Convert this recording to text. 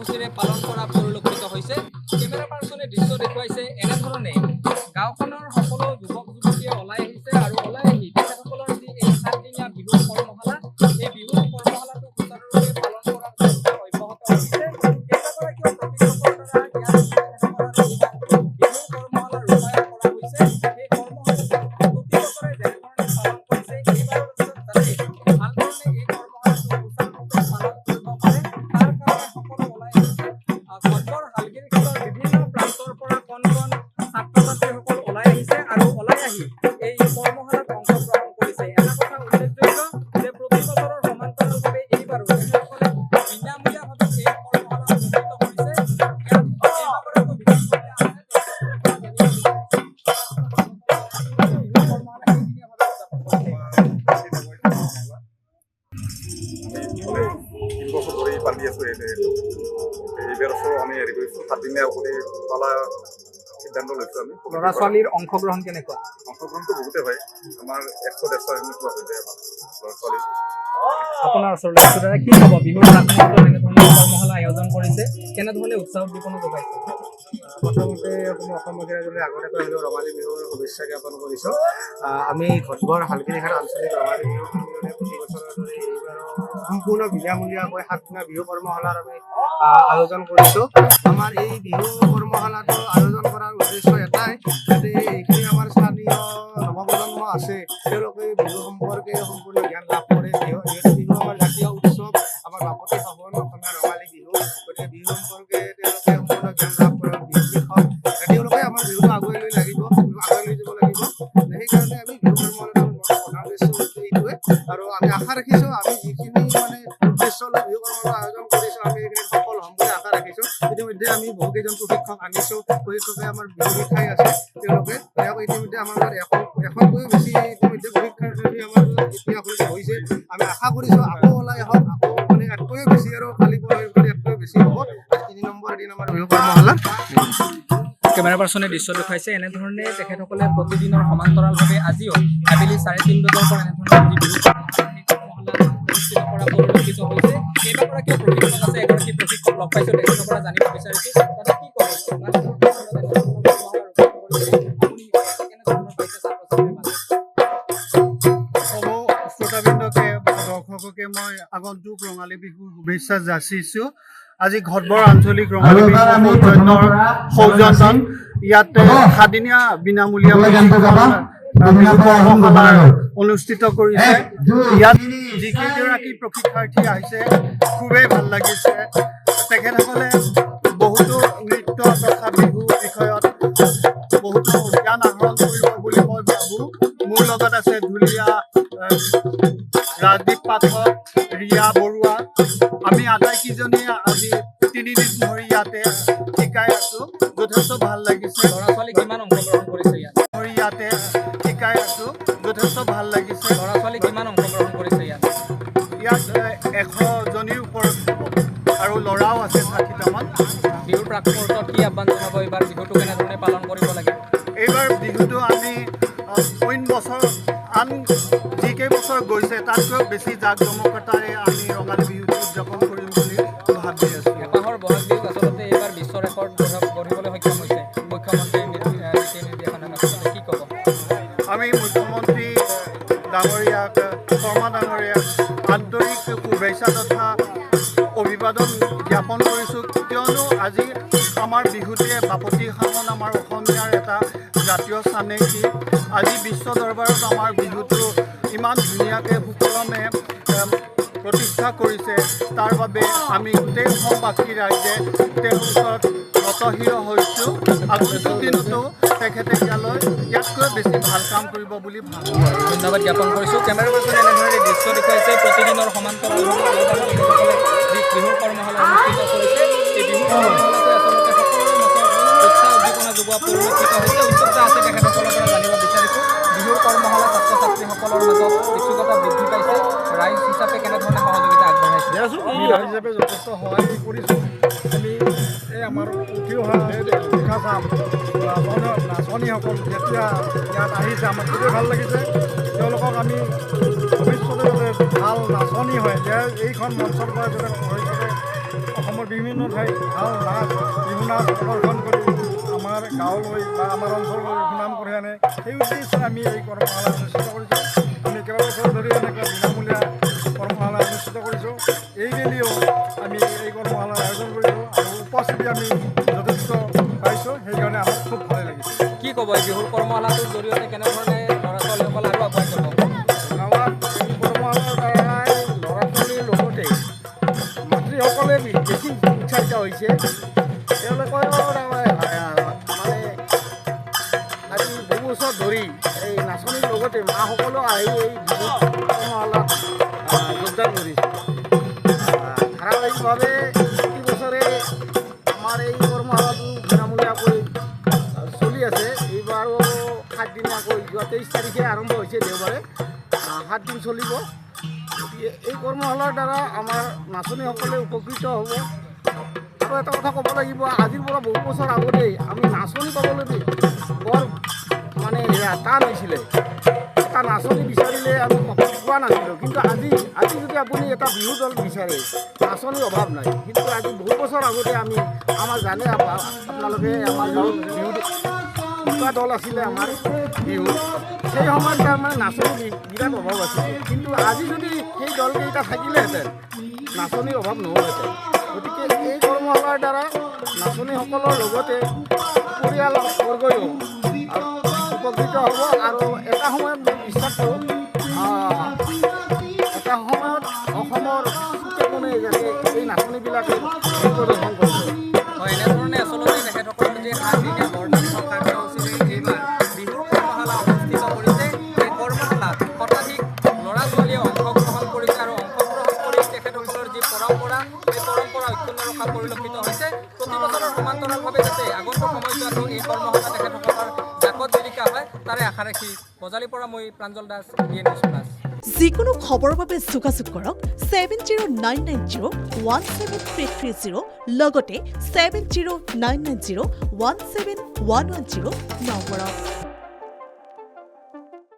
কাৰ্যসূচীৰে পালন কৰা পৰিলক্ষিত হৈছে। কেমেৰা পাৰ্চনে দৃশ্য দেখুৱাইছে এনেধৰণে গাঁওখনৰ সকলো যুৱক যুৱতীয়ে ওলাই আহিছে আৰু ওলাই আহি তেখেতসকলৰ যি এই 7 দিনীয়া বিহু কৰ্মশালা, এই বিহু কৰ্মশালাটো সুচাৰুৰূপে পালন কৰাৰ চেষ্টা অব্যাহত আছে। কেইবাগৰাকীও প্ৰশিক্ষকৰ দ্বাৰা ইয়াত বিহু কৰ্মশালা ৰূপায়ণ কৰা হৈছে। এই কৰ্মশালাটো প্ৰতি বছৰে যেনেধৰণে পালন কৰিছে, এইবাৰৰ যাতে ভালধৰণে এই কৰ্মশালাটো সুচাৰুৰূপে পালন কৰিব পাৰে, তাৰ কাৰণে সকলো ওলাই আহিছে। ঘটবৰ হালগিৰিখোলৰ বিভিন্ন প্ৰান্তৰ পৰা কণ কণ ছাত্ৰ ছাত্ৰীসকল ওলাই আহিছে আৰু ওলাই আহি এই কৰ্মশালাত অংশগ্ৰহণ কৰিছে। এটা কথা উল্লেখযোগ্য যে প্ৰতি বছৰৰ সমান্তৰালভাৱে এইবাৰো তেখেতসকলে বিনামূলীয়াভাৱে এই কৰ্মশালা অনুষ্ঠিত কৰিছে। ইয়াত কেইবাগৰাকীও বিশেষজ্ঞ আছে। বছৰ ধৰেই পালি আছো এইবাৰ বছৰো আমি হেৰি কৰিছোঁ 7 দিনীয়া কৰি পালা সিদ্ধান্ত লৈছোঁ। আমি ল'ৰা ছোৱালীৰ অংশগ্ৰহণ কেনেকুৱা? অংশগ্ৰহণটো বহুতে হয়, আমাৰ 100-150 এনেকুৱা হৈ যায় আমাৰ ল'ৰা ছোৱালী। আপোনাৰ ওচৰলৈ কি ক'ব? বিহুৰ আগমুহূৰ্তত এনেধৰণৰ কৰ্মশালা আয়োজন কৰিছে, কেনেধৰণে উৎসাহ উদ্দীপনা যোগাইছে? প্ৰথমতে আপুনি অসমবাসীৰ আগতে হ'লেও ৰঙালী বিহুৰ শুভেচ্ছা জ্ঞাপন কৰিছোঁ। আমি ঘটবৰ হালগিৰিঘাট আঞ্চলিক ৰঙালী বিহু সন্মিলনে প্ৰতি বছৰৰ দৰে এইবাৰো সম্পূৰ্ণ বিনামূলীয়াকৈ 7 দিনীয়া বিহু কৰ্মশালাৰ আমি আয়োজন কৰিছোঁ। আমাৰ এই বিহু কৰ্মশালাটো আয়োজন কৰাৰ উদ্দেশ্য এটাই, যাতে এইখিনি আমাৰ স্থানীয় নৱপ্ৰজন্ম আছে তেওঁলোকে বিহু সম্পৰ্কে সম্পূৰ্ণ জ্ঞান লাভ কৰে। বিহু আমাৰ জাতীয় উৎসৱ, আমাৰ বাপতি সাহোন অসমীয়া ৰঙালী বিহু, গতিকে বিহু সম্পৰ্কে তেওঁলোকে সম্পূৰ্ণ জ্ঞান লাভ কৰে। তেওঁলোকে আমাৰ বিহুটো আগুৱাই লৈ যাব লাগিব। সেইকাৰণে আমি বিহু কৰ্মশালাটো প্ৰধান উদ্দেশ্য এইটোৱে, আৰু আমি আশা ৰাখিছোঁ আমি যিখিনি মানে উদ্দেশ্য লৈ বিহু কৰ্মশালা আয়োজন কৰিছোঁ আমি এইখিনি সফল হ'ম বুলি আশা ৰাখিছোঁ। ইতিমধ্যে আমি বহুকেইজন প্ৰশিক্ষক আনিছোঁ, প্ৰশিক্ষকে আমাৰ বিহু শিক্ষাই আছে। তেওঁলোকে ইতিমধ্যে আমাৰ লগত এশতকৈও বেছি ইতিমধ্যে প্ৰশিক্ষাৰ্থী আমাৰ এতিয়া হৈছে। আমি আশা কৰিছোঁ আকৌ ওলাই আহক, আকৌ মানে ইয়াতকৈও বেছি আৰু কালি ইয়াতকৈও বেছি হ'ব। 3 নম্বৰ দিন আমাৰ বিহু কৰ্মশালা। কেমেৰা পাৰ্চনে দৃশ্য দেখুৱাইছে এনেধৰণে তেখেতসকলে প্ৰতিদিনৰ সমান্তৰালভাৱে আজিও আবেলি 3:30 বজাৰ পৰা এনেধৰণে যি বিহু কৰ্মশালা অনুষ্ঠিত কৰা পৰিলক্ষিত হৈছে। কেইবাগৰাকীও প্ৰশিক্ষক আছে, এগৰাকী প্ৰশিক্ষক লগ পাইছোঁ, তেখেতৰ পৰা জানিব বিচাৰিছোঁ দাদা কি ক'ব? শ্ৰোতাবৃন্দকে দৰ্শককে মই আগন্তুক ৰঙালী বিহুৰ শুভেচ্ছা যাচিছোঁ। আজি ঘটবৰ আঞ্চলিক ৰঙালী বিহু সৌজন্যত ইয়াত 7 দিনীয়া বিনামূলীয়া অনুষ্ঠিত কৰিছে। ইয়াত যিকেইগৰাকী প্ৰশিক্ষাৰ্থী আহিছে খুবেই ভাল লাগিছে। তেখেতসকলে বহুতো নৃত্য তথা বিহু বিষয়ত বহুতো জ্ঞান আহৰণ কৰিব বুলি মই ভাবোঁ। মোৰ লগত আছে ঢুলীয়া ৰাজদীপ পাঠক, ৰিয়া বৰুৱা। আমি আটাইকেইজনীয়ে আজি 3 দিন ধৰি ইয়াতে শিকাই আছোঁ। যথেষ্ট ভাল লাগিছে। ল'ৰা ছোৱালী কিমান অংশগ্ৰহণ কৰিছে ইয়াত? ইয়াতে শিকাই আছোঁ, যথেষ্ট ভাল লাগিছে। ল'ৰা ছোৱালী কিমান অংশগ্ৰহণ কৰিছে ইয়াত? ইয়াত 100জনীৰ ওপৰত আৰু ল'ৰাও আছে 60টামান। বিহুৰ প্ৰাক মুহূৰ্তত কি আহ্বান জনাব? এইবাৰ বিহুটো কেনেধৰণে পালন কৰিব লাগে? এইবাৰ বিহুটো আমি অইন বছৰ আন যিকেইবছৰ গৈছে তাতকৈও বেছি জাক জমকতাৰে আমি ৰঙালী বিহুটো উদযাপন কৰিম বুলি ভাবি আছোঁ। এপাহৰ বহাগ বিহুক আচলতে এইবাৰ বিশ্ব ৰেকৰ্ড গঢ়িবলৈ সক্ষম হৈছে মুখ্যমন্ত্ৰীৰ নীতি নিৰ্দেশনাত, আচলতে কি ক'ব? আমি মুখ্যমন্ত্ৰী ডাঙৰীয়াক, শৰ্মা ডাঙৰীয়াক আন্তৰিক শুভেচ্ছা তথা অভিবাদন জ্ঞাপন কৰিছোঁ। কিয়নো আজি আমাৰ বিহুটিয়ে বাপতি সাহোন আমাৰ অসমীয়াৰ এটা জাতীয় চানেকি। আজি বিশ্ব দৰবাৰত আমাৰ বিহুটো ইমান ধুনীয়াকৈ সুকলমে প্ৰতিষ্ঠা কৰিছে, তাৰ বাবে আমি গোটেই অসমবাসী ৰাইজে তেওঁৰ ওচৰত নতশিৰ হৈছোঁ। আগন্তুক দিনতো তেখেতে ইয়াতকৈ বেছি ভাল কাম কৰিব বুলি ভাবোঁ। ধন্যবাদ জ্ঞাপন কৰিছোঁ। কেমেৰা পাৰ্চনে এনেধৰণে দৃশ্য দেখুৱাইছে প্ৰতিদিনৰ সমান্তৰালভাৱে লোকসকলে যি বিহুৰ কৰ্মশালা অনুষ্ঠিত কৰিছে, এই বিহুৰ কৰ্মশালাটোৱে আচলতে সকলোৰে মাজত উৎসাহ উদ্দীপনা যোগোৱা পৰিলক্ষিত হৈছে। উৎসুকতা আছে তেখেতসকলৰ পৰা জানিব বিচাৰিছোঁ বিহুৰ কৰ্মশালা ছাত্ৰ ছাত্ৰীসকলৰ মাজত ইচ্ছুকতা বৃদ্ধি পাইছে, ৰাইজ হিচাপে কেনেধৰণে সহযোগিতা আগবঢ়াইছে? ৰাইজ হিচাপে যথেষ্ট সহায় কৰিছোঁ। আমি এই আমাৰ উঠি অহা দেখা চাম নাচনীসকল যেতিয়া ইয়াত আহিছে আমাৰ খুবেই ভাল লাগিছে। তেওঁলোকক আমি ভৱিষ্যতে যাতে ভাল নাচনী হয় যে এইখন মঞ্চৰ পৰা যাতে ভৱিষ্যতে অসমৰ বিভিন্ন ঠাইত ভাল নাচ বিহু নাচ প্ৰদৰ্শন কৰি আমাৰ গাঁৱলৈ বা আমাৰ অঞ্চললৈ সুনাম কঢ়িয়াই আনে। সেই উদ্দেশ্যে আমি এই কৰ্মশালা অনুষ্ঠিত কৰিছোঁ। আমি কেইবাবছৰ ধৰি এনেকুৱা বিনামূলীয়া কৰ্মশালা অনুষ্ঠিত কৰিছোঁ। এইবেলিও আমি এই কৰ্মশালাৰ আয়োজন কৰিছোঁ আৰু উপস্থিতি আমি যথেষ্ট পাইছোঁ। সেইকাৰণে আমাৰ খুব ভালেই লাগিছে। কি ক'ব এই বিহুৰ কৰ্মশালাটোৰ জৰিয়তে কেনেধৰণে ল'ৰা ছোৱালীসকল আৰু আগুৱাই যাব? গাঁৱত এই কৰ্মশালাৰ দ্বাৰাই ল'ৰা ছোৱালীৰ লগতে মাতৃসকলে বেছি উৎসাহিত হৈছে। তেওঁলোকৰ মানে আজি বহু বছৰ ধৰি এই নাচনীৰ লগতে মাসকলো আহি এই বিহু কৰ্মশালাত যোগদান কৰিছে। ধাৰাবাহিকভাৱে প্ৰতি বছৰে আমাৰ এই কৰ্মশালাটো বিনামূলীয়াকৈ চলি আছে। এইবাৰো 7 দিনীয়াকৈ যোৱা 23 তাৰিখে আৰম্ভ হৈছে, দেওবাৰে 7 দিন চলিব। গতিকে এই কৰ্মশালাৰ দ্বাৰা আমাৰ নাচনীসকলে উপকৃত হ'ব। আৰু এটা কথা ক'ব লাগিব, আজিৰ পৰা বহু বছৰ আগতেই আমি নাচনী পাবলৈ বৰ মানে টান হৈছিলে। এটা নাচনী বিচাৰিলে আমি পোৱা নাছিলোঁ। কিন্তু আজি যদি আপুনি এটা বিহু দল বিচাৰে, নাচনীৰ অভাৱ নাই। কিন্তু আজি বহু বছৰ আগতে আমাৰ জানে আপোনালোকে আমাৰ গাঁৱত বিহু দুটা দল আছিলে আমাৰ বিহু। সেই সময়ত তাৰমানে নাচনী বিৰাট অভাৱ আছিলে। কিন্তু আজি যদি সেই দলকেইটা থাকিলেহেঁতেন নাচনীৰ অভাৱ নহ'লহেঁতেন। গতিকে এই কৰ্মশালাৰ দ্বাৰা নাচনীসকলৰ লগতে পৰিয়ালবৰ্গও উপকৃত হ'ব। আৰু এটা সময়ত মই বিশ্বাস কৰোঁ, এটা সময়ত অসমৰ চুকে কোণে যাতে এই নাচনীবিলাকে প্ৰদৰ্শন কৰিব। হয়, এনেধৰণে আচলতে তেখেতসকলৰ যি 7 দিনীয়া বৰদিন কাৰ্যসূচীৰে এইবাৰ বিহুৰ কৰ্মশালা অনুষ্ঠিত কৰিছে। এই কৰ্মশালাত শতাধিক ল'ৰা ছোৱালীয়ে অংশগ্ৰহণ কৰিছে আৰু অংশগ্ৰহণ কৰি তেখেতসকলৰ যি পৰম্পৰা, সেই পৰম্পৰা অক্ষুণ্ণ ৰখা পৰিলক্ষিত হৈছে। প্ৰতি বছৰৰ সমান্তৰালভাৱে যাতে আগন্তুক সময়ছোৱাতো এই কৰ্মশালা তেখেতসকলৰ জাকত জিলিকা হয়, তাৰে আশা ৰাখি বজালিৰ পৰা মই Pranjal Das, BN News Plus। যিকোনো খবৰৰ বাবে যোগাযোগ কৰক 7099017330 লগতে 7099017110 নম্বৰত।